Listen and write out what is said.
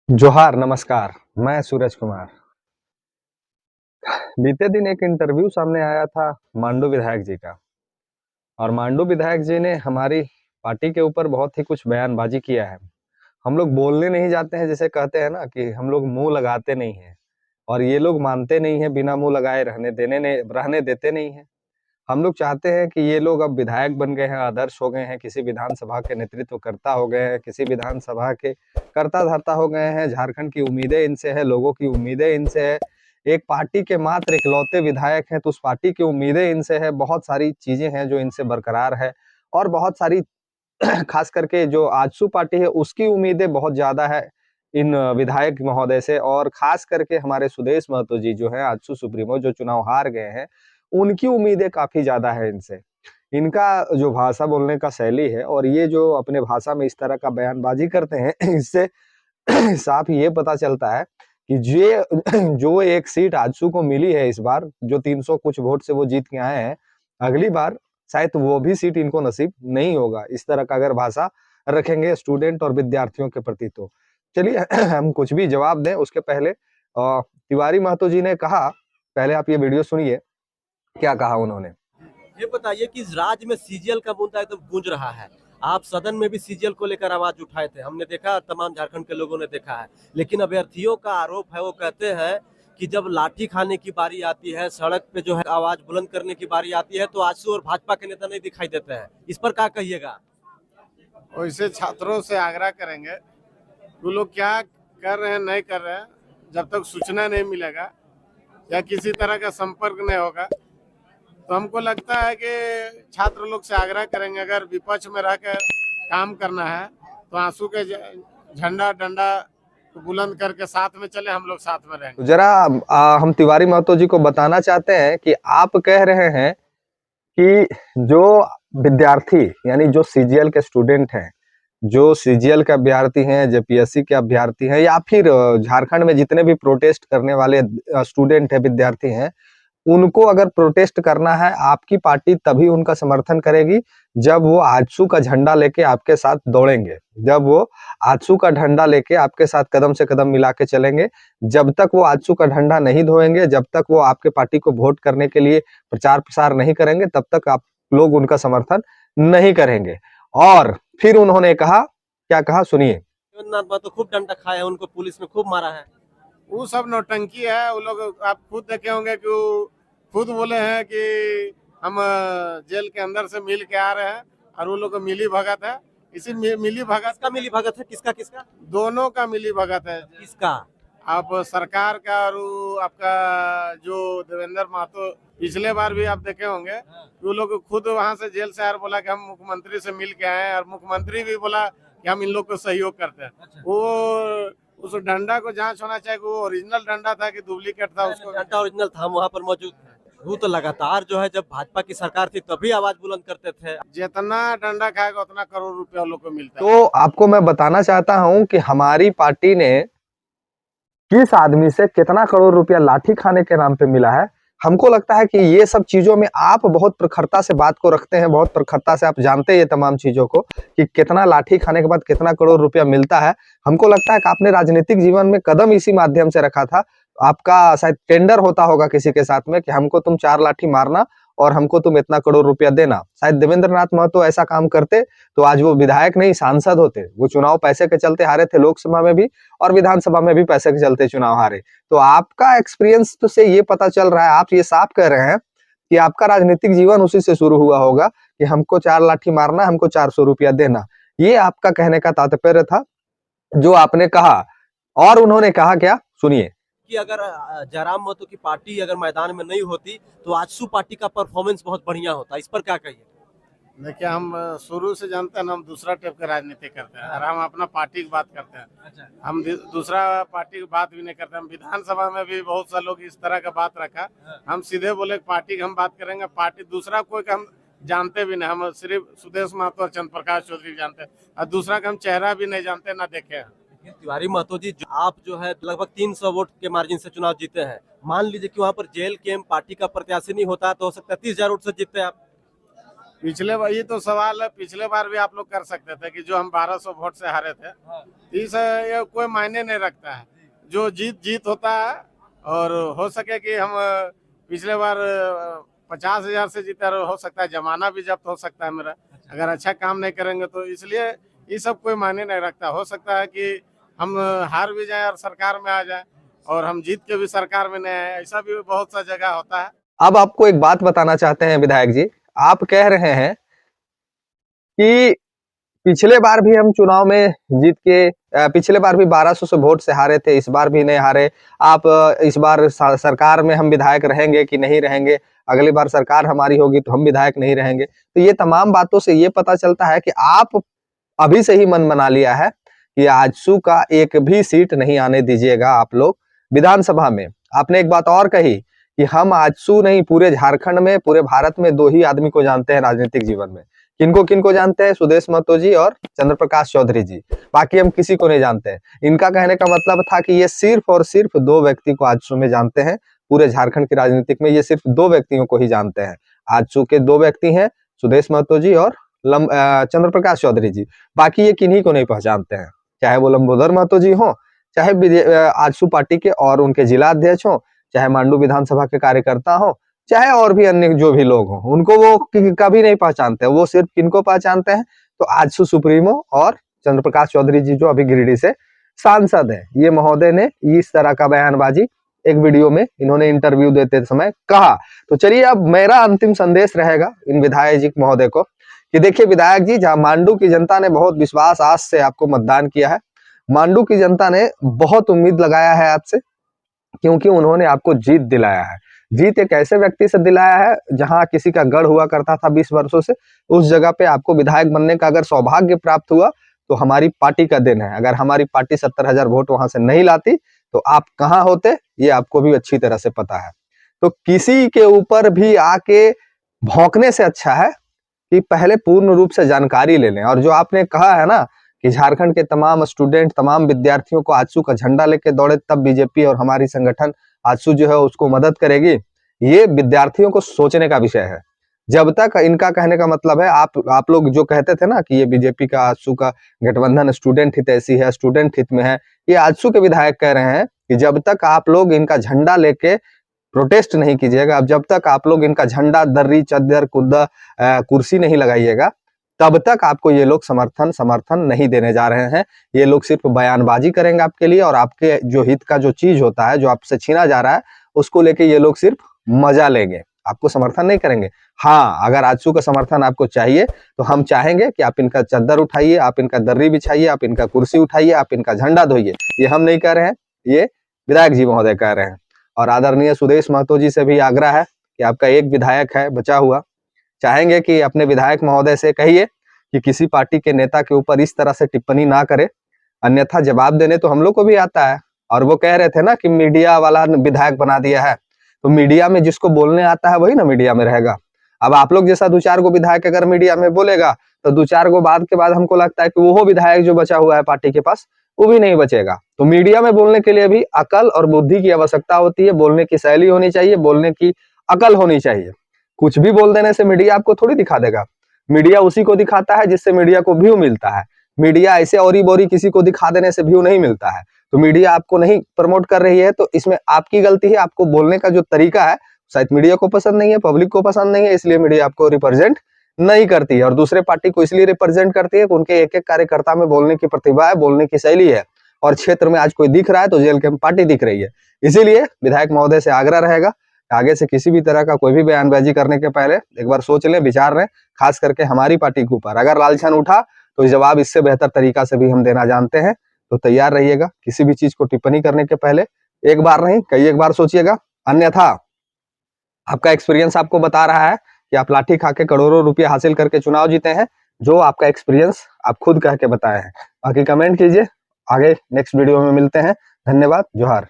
जोहार, नमस्कार। मैं सूरज कुमार। बीते दिन एक इंटरव्यू सामने आया था मांडू विधायक जी का और मांडू विधायक जी ने हमारी पार्टी के ऊपर बहुत ही कुछ बयानबाजी किया है। हम लोग बोलने नहीं जाते हैं, जिसे कहते हैं ना कि हम लोग मुँह लगाते नहीं हैं और ये लोग मानते नहीं हैं, बिना मुँह लगाए रहने देते नहीं हैं। हम लोग चाहते हैं कि ये लोग अब विधायक बन गए हैं, आदर्श हो गए हैं, किसी विधानसभा के नेतृत्वकर्ता हो गए हैं, किसी विधानसभा के कर्ता-धर्ता हो गए हैं, झारखंड की उम्मीदें इनसे है, लोगों की उम्मीदें इनसे है। एक पार्टी के मात्र इकलौते विधायक हैं, तो उस पार्टी की उम्मीदें इनसे है, बहुत सारी चीज़ें हैं जो इनसे बरकरार है और बहुत सारी खास करके जो आजसू पार्टी है, उसकी उम्मीदें बहुत ज़्यादा है इन विधायक महोदय से और खास करके हमारे सुदेश महतो जी जो हैं आजसू सुप्रीमो जो चुनाव हार गए हैं, उनकी उम्मीदें काफ़ी ज़्यादा है इनसे। इनका जो भाषा बोलने का शैली है और ये जो अपने भाषा में इस तरह का बयानबाजी करते हैं, इससे साफ ये पता चलता है कि जो एक सीट आजसू को मिली है इस बार, जो 300 कुछ वोट से वो जीत के आए हैं, अगली बार शायद वो भी सीट इनको नसीब नहीं होगा। इस तरह का अगर भाषा रखेंगे स्टूडेंट और विद्यार्थियों के प्रति तो। चलिए हम कुछ भी जवाब दें उसके पहले तिवारी महतो जी ने कहा, पहले आप ये वीडियो सुनिए, क्या कहा उन्होंने। ये बताइए कि इस राज्य में सीजीएल का मुद्दा एकदम गूंज रहा है। आप सदन में भी सीजीएल को लेकर आवाज उठाए थे, हमने देखा, तमाम झारखंड के लोगों ने देखा है। लेकिन अभ्यर्थियों का आरोप है, वो कहते हैं कि जब लाठी खाने की बारी आती है, सड़क पे जो है आवाज बुलंद करने की बारी आती है, तो आजसू और भाजपा के नेता नहीं दिखाई देते हैं। इस पर क्या कहिएगा? वैसे छात्रों से आग्रह करेंगे वो लोग क्या कर रहे हैं नहीं कर रहे हैं, जब तक सूचना नहीं मिलेगा या किसी तरह का संपर्क नहीं होगा तो हमको लगता है कि छात्र लोग से आग्रह करेंगे, अगर विपक्ष में रहकर काम करना है तो आंसू के झंडा डंडा को बुलंद करके साथ में चले, हम लोग साथ में रहेंगे। तो जरा हम तिवारी महतो जी को बताना चाहते हैं कि आप कह रहे हैं कि जो विद्यार्थी यानी जो सीजीएल के स्टूडेंट हैं, जो सीजीएल के अभ्यर्थी हैं, जेपीएससी के अभ्यर्थी हैं या फिर झारखंड में जितने भी प्रोटेस्ट करने वाले स्टूडेंट हैं, विद्यार्थी हैं, उनको अगर प्रोटेस्ट करना है, आपकी पार्टी तभी उनका समर्थन करेगी जब वो आजसू का झंडा लेके आपके साथ दौड़ेंगे, जब वो आजसू का झंडा लेके आपके साथ कदम से कदम मिला के चलेंगे। जब तक वो आजसू का झंडा नहीं धोएंगे, जब तक वो आपके पार्टी को वोट करने के लिए प्रचार प्रसार नहीं करेंगे, तब तक आप लोग उनका समर्थन नहीं करेंगे। और फिर उन्होंने कहा, क्या कहा सुनिए। देवेंद्र तो खूब डंडा खाया है, उनको पुलिस में खूब मारा है। वो सब नौटंकी है। वो लोग आप खुद देखे होंगे कि वो खुद बोले हैं कि हम जेल के अंदर से मिल के आ रहे हैं और वो लोग का मिली भगत है। इसी मिली भगत का मिली भगत है, किसका किसका? दोनों का मिली भगत है। किसका? आप सरकार का और आपका जो देवेंद्र महतो, पिछले बार भी आप देखे होंगे वो लोग खुद वहां से जेल से आकर बोला कि हम मुख्यमंत्री से मिल के आए हैं और मुख्यमंत्री भी बोला कि हम इन लोग को सहयोग करते हैं। अच्छा। वो उस डंडा को जांच होना चाहिए कि वो ओरिजिनल डंडा था कि डुप्लीकेट था। उसको डंडा ओरिजिनल था, वहाँ पर मौजूद था। वो तो लगातार जो है, जब भाजपा की सरकार थी तभी आवाज बुलंद करते थे। जितना डंडा खाएगा उतना करोड़ रुपया लोग को मिलता है। तो आपको मैं बताना चाहता हूं कि हमारी पार्टी ने किस आदमी से कितना करोड़ रुपया लाठी खाने के नाम पे मिला है। हमको लगता है कि ये सब चीजों में आप बहुत प्रखरता से बात को रखते हैं, बहुत प्रखरता से आप जानते हैं ये तमाम चीजों को कि कितना लाठी खाने के बाद कितना करोड़ रुपया मिलता है। हमको लगता है कि आपने राजनीतिक जीवन में कदम इसी माध्यम से रखा था। आपका शायद टेंडर होता होगा किसी के साथ में कि हमको तुम 4 लाठी मारना और हमको तुम इतना करोड़ रुपया देना। शायद देवेंद्र नाथ महतो ऐसा काम करते तो आज वो विधायक नहीं, सांसद होते। वो चुनाव पैसे के चलते हारे थे, लोकसभा में भी और विधानसभा में भी पैसे के चलते चुनाव हारे। तो आपका एक्सपीरियंस तो से ये पता चल रहा है, आप ये साफ कह रहे हैं कि आपका राजनीतिक जीवन उसी से शुरू हुआ होगा कि हमको 4 लाठी मारना, हमको 400 रुपया देना। ये आपका कहने का तात्पर्य था जो आपने कहा। और उन्होंने कहा क्या, सुनिए। कि अगर जयराम महतो की पार्टी अगर मैदान में नहीं होती तो आजसू पार्टी का परफॉर्मेंस बहुत बढ़िया होता। इस पर क्या कहिए? देखिए, हम शुरू से जानते हैं, हम दूसरा टाइप का राजनीति करते हैं और हम अपना पार्टी की बात करते हैं। अच्छा। हम दूसरा पार्टी की बात भी नहीं करते। हम विधानसभा में भी बहुत सा लोग इस तरह का बात रखा। हम सीधे बोले पार्टी की हम बात करेंगे, पार्टी दूसरा कोई का हम जानते भी नहीं। हम सिर्फ सुदेश महतो और चंद्र प्रकाश चौधरी जानते हैं और दूसरा का हम चेहरा भी नहीं जानते, ना देखे हैं। तिवारी महतो जी, आप जो है लगभग 300 वोट के मार्जिन से चुनाव जीते हैं। मान लीजिए कि वहां पर जेल के पार्टी का प्रत्याशी नहीं होता तो हो सकता है 30,000 वोट से जीतते आप। पिछले बार ये तो सवाल है, पिछले बार भी आप लोग कर सकते थे कि जो हम 1200 वोट से हारे थे। ये कोई मायने नहीं रखता है, जो जीत होता है। और हो सके कि हम पिछले बार 50,000 से जीते, हो सकता है जमाना भी जब्त हो सकता है मेरा, अगर अच्छा काम नहीं करेंगे तो। इसलिए ये सब कोई मायने नहीं रखता। हो सकता है कि हम हार भी जाए और सरकार में आ जाए, और हम जीत के भी सरकार में नहीं आए, ऐसा भी बहुत सा जगह होता है। अब आपको एक बात बताना चाहते हैं विधायक जी, आप कह रहे हैं कि पिछले बार भी हम चुनाव में जीत के पिछले बार भी 1200 से वोट से हारे थे, इस बार भी नहीं हारे। आप इस बार सरकार में हम विधायक रहेंगे कि नहीं रहेंगे, अगली बार सरकार हमारी होगी तो हम विधायक नहीं रहेंगे। तो ये तमाम बातों से ये पता चलता है कि आप अभी से ही मन बना लिया है कि आजसू का एक भी सीट नहीं आने दीजिएगा आप लोग विधानसभा में। आपने एक बात और कही कि हम आजसू नहीं, पूरे झारखंड में, पूरे भारत में 2 ही आदमी को जानते हैं राजनीतिक जीवन में। किनको जानते हैं? सुदेश महतो जी और चंद्र प्रकाश चौधरी जी, बाकी हम किसी को नहीं जानते हैं। इनका कहने का मतलब था कि ये सिर्फ और सिर्फ 2 व्यक्ति को आजसू में जानते हैं। पूरे झारखंड की राजनीतिक में ये सिर्फ 2 व्यक्तियों को ही जानते हैं। आजसू के 2 व्यक्ति हैं, सुदेश महतो जी और चंद्र प्रकाश चौधरी जी, बाकी ये किन्हीं को नहीं पहचानते हैं। चाहे वो लंबोदर महतो जी हो, चाहे आजसू पार्टी के और उनके जिला अध्यक्ष हो, चाहे मांडू विधानसभा के कार्यकर्ता हो, चाहे और भी अन्य जो भी लोग हों, उनको वो कभी नहीं पहचानते। वो सिर्फ किनको पहचानते हैं? तो आजसू सुप्रीमो और चंद्र प्रकाश चौधरी जी, जो अभी गिरिडीह से सांसद हैं। ये महोदय ने इस तरह का बयानबाजी एक वीडियो में इन्होंने इंटरव्यू देते समय कहा। तो चलिए, अब मेरा अंतिम संदेश रहेगा इन विधायक जी महोदय को कि देखिए विधायक जी, जहां मांडू की जनता ने बहुत विश्वास आस से आपको मतदान किया है, मांडू की जनता ने बहुत उम्मीद लगाया है आपसे, क्योंकि उन्होंने आपको जीत दिलाया है। जीत एक ऐसे व्यक्ति से दिलाया है जहां किसी का गढ़ हुआ करता था 20 वर्षों से, उस जगह पे आपको विधायक बनने का अगर सौभाग्य प्राप्त हुआ तो हमारी पार्टी का दिन है। अगर हमारी पार्टी 70,000 वोट वहां से नहीं लाती तो आप कहां होते, ये आपको भी अच्छी तरह से पता है। तो किसी के ऊपर भी आके भौंकने से अच्छा है कि पहले पूर्ण रूप से जानकारी ले लें। और जो आपने कहा है ना कि झारखंड के तमाम स्टूडेंट, तमाम विद्यार्थियों को आजसू का झंडा लेके दौड़े तब बीजेपी और हमारी संगठन आजसू जो है उसको मदद करेगी, ये विद्यार्थियों को सोचने का विषय है। जब तक इनका कहने का मतलब है, आप लोग जो कहते थे ना कि ये बीजेपी का आजसू का गठबंधन स्टूडेंट हित ऐसी है, स्टूडेंट हित में है, ये आजसू के विधायक कह रहे हैं कि जब तक आप लोग इनका झंडा लेके प्रोटेस्ट नहीं कीजिएगा, अब जब तक आप लोग इनका झंडा, दर्री, चद्दर, कुर्दा, कुर्सी नहीं लगाइएगा, तब तक आपको ये लोग समर्थन नहीं देने जा रहे हैं। ये लोग सिर्फ बयानबाजी करेंगे आपके लिए, और आपके जो हित का जो चीज होता है, जो आपसे छीना जा रहा है, उसको लेके ये लोग सिर्फ मजा लेंगे, आपको समर्थन नहीं करेंगे। हाँ, अगर आजसू का समर्थन आपको चाहिए तो हम चाहेंगे कि आप इनका चद्दर उठाइए, आप इनका दर्री बिछाइए, आप इनका कुर्सी उठाइए, आप इनका झंडा धोइए। ये हम नहीं कह रहे हैं, ये विधायक जी महोदय कह रहे हैं। और आदरणीय सुदेश महतो जी से भी आग्रह है कि आपका एक विधायक है बचा हुआ, चाहेंगे कि अपने विधायक महोदय से कहिए कि किसी पार्टी के नेता के ऊपर इस तरह से टिप्पणी ना करे, अन्यथा जवाब देने तो हम लोग को भी आता है। और वो कह रहे थे ना कि मीडिया वाला विधायक बना दिया है, तो मीडिया में जिसको बोलने आता है वही ना मीडिया में रहेगा। अब आप लोग जैसा 2-4 गो विधायक अगर मीडिया में बोलेगा तो 2-4 गो बाद के बाद हमको लगता है कि वो विधायक जो बचा हुआ है पार्टी के पास, वो भी नहीं बचेगा। तो मीडिया में बोलने के लिए भी अकल और बुद्धि की आवश्यकता होती है, बोलने की शैली होनी चाहिए, बोलने की अकल होनी चाहिए। कुछ भी बोल देने से मीडिया आपको थोड़ी दिखा देगा। मीडिया उसी को दिखाता है जिससे मीडिया को व्यू मिलता है। मीडिया ऐसे औरी बोरी किसी को दिखा देने से व्यू नहीं मिलता है। तो मीडिया आपको नहीं प्रमोट कर रही है तो इसमें आपकी गलती है। आपको बोलने का जो तरीका है शायद मीडिया को पसंद नहीं है, पब्लिक को पसंद नहीं है, इसलिए मीडिया आपको रिप्रेजेंट नहीं करती है। और दूसरे पार्टी को इसलिए रिप्रेजेंट करती है कि उनके एक एक कार्यकर्ता में बोलने की प्रतिभा है, बोलने की शैली है, और क्षेत्र में आज कोई दिख रहा है तो जेल कैंप पार्टी दिख रही है। इसीलिए विधायक महोदय से आग्रह रहेगा, आगे से किसी भी तरह का कोई भी बयानबाजी करने के पहले एक बार सोच लें, विचार लें, खास करके हमारी पार्टी के ऊपर। अगर लालछन उठा तो जवाब इससे बेहतर तरीका से भी हम देना जानते हैं, तो तैयार रहिएगा। किसी भी चीज को टिप्पणी करने के पहले एक बार नहीं कई एक बार सोचिएगा, अन्यथा आपका एक्सपीरियंस आपको बता रहा है कि आप लाठी खा के करोड़ों रुपए हासिल करके चुनाव जीते हैं, जो आपका एक्सपीरियंस आप खुद कह के बताए हैं। बाकी कमेंट कीजिए, आगे नेक्स्ट वीडियो में मिलते हैं। धन्यवाद, जोहार।